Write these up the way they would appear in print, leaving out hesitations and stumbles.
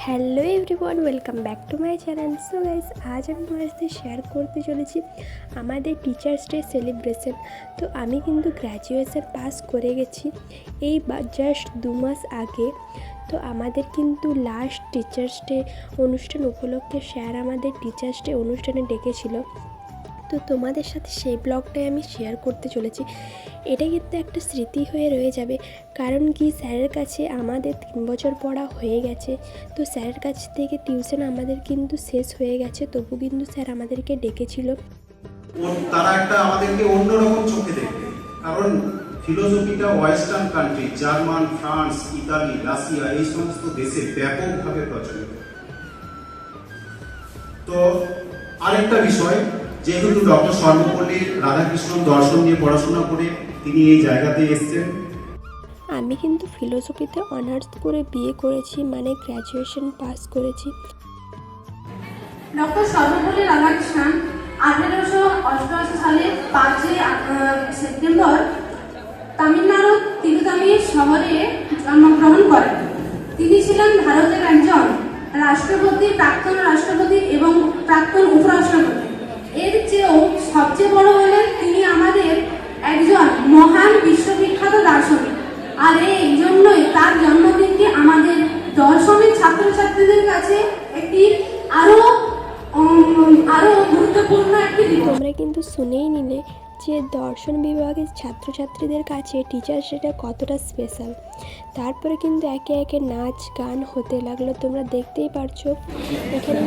Hello everyone, welcome back to my channel. So guys, আজ আমি তোমাদের সাথে শেয়ার করতে চলেছি আমাদের টিচার্স ডে সেলিব্রেশন। তো আমি কিন্তু গ্র্যাজুয়েশন পাস করে গেছি এই জাস্ট 2 মাস আগে। তো আমাদের কিন্তু লাস্ট টিচার্স ডে অনুষ্ঠান উপলক্ষে স্যার আমাদের টিচার্স ডে অনুষ্ঠানে ডেকেছিল। তো তোমাদের সাথে সেই ব্লগটাই আমি শেয়ার করতে চলেছি। এটা কিন্তু একটা স্মৃতি হয়ে রয়ে যাবে, কারণ কি স্যারের কাছে আমাদের 3 বছর পড়া হয়ে গেছে। তো স্যারের কাছ থেকে টিউশন আমাদের কিন্তু শেষ হয়ে গেছে, তবু কিন্তু স্যার আমাদেরকে ডেকেছিল। তারা একটা আমাদেরকে অন্যরকম চোখে দেখবে, কারণ ফিলোসফিটা western country, German, France, Italy, Russia এই সমস্ত দেশে ব্যাপকভাবে প্রচলিত। তো আরেকটা বিষয়, যেহেতু ডক্টর সর্বপল্লী রাধাকৃষ্ণন দর্শন নিয়ে পড়াশোনা করে তিনি এই জায়গাতে এসেছেন। আমি কিন্তু ফিলোসফিতে অনার্স করে বিয়ে করেছি, মানে গ্র্যাজুয়েশন পাস করেছি। ডক্টর সর্বপল্লী রাধাকৃষ্ণন 1888 সালে 5 সেপ্টেম্বর তামিলনাড়ুর তিরুতামি শহরে জন্মগ্রহণ করেন। তিনি ছিলেন ভারতের একজন রাষ্ট্রপতি, প্রাক্তন রাষ্ট্রপতি এবং প্রাক্তন উপরাষ্ট্রপতি। এর চেয়েও সবচেয়ে বড় হলেন তিনি আমাদের একজন মহান বিশ্ববিখ্যাত দার্শনিক। আর এই জন্যই তার জন্মদিনটি আমাদের দর্শনের ছাত্রছাত্রীদের কাছে একটি আরো গুরুত্বপূর্ণ একটি দিবস। তোমরা কিন্তু শুনেই নিলে যে দর্শন বিভাগের ছাত্রছাত্রীদের কাছে টিচার্স ডেটা কতটা স্পেশাল। তারপরে কিন্তু একে একে নাচ গান হতে লাগলো, তোমরা দেখতেই পারছো এখানে।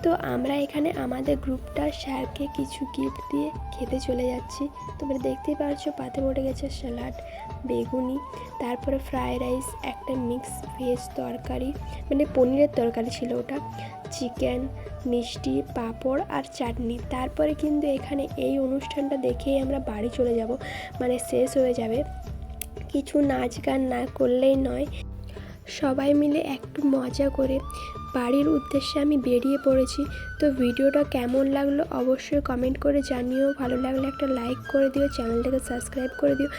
তো আমরা এখানে আমাদের গ্রুপটা স্যারকে কিছু গিফট দিয়ে খেতে চলে যাচ্ছি। তোমরা দেখতেই পারছো পাতে পড়ে গেছে স্যালাড, বেগুনি, তারপরে ফ্রায়েড রাইস, একটা মিক্স ভেজ তরকারি, মানে পনিরের তরকারি ছিল ওটা, চিকেন, মিষ্টি, পাঁপড় আর চাটনি। তারপরে কিন্তু এখানে এই অনুষ্ঠানটা দেখেই আমরা বাড়ি চলে যাব, মানে শেষ হয়ে যাবে। কিছু নাচ গান না করলেই নয়, সবাই মিলে একটু মজা করে বাড়ির উদ্দেশ্যে আমি বেরিয়ে পড়েছি। তো ভিডিওটা কেমন লাগলো অবশ্যই কমেন্ট করে জানিও। ভালো লাগলে একটা লাইক করে দিও, চ্যানেলটাকে সাবস্ক্রাইব করে দিও।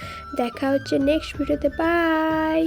দেখা হচ্ছে নেক্সট ভিডিওতে। বাই।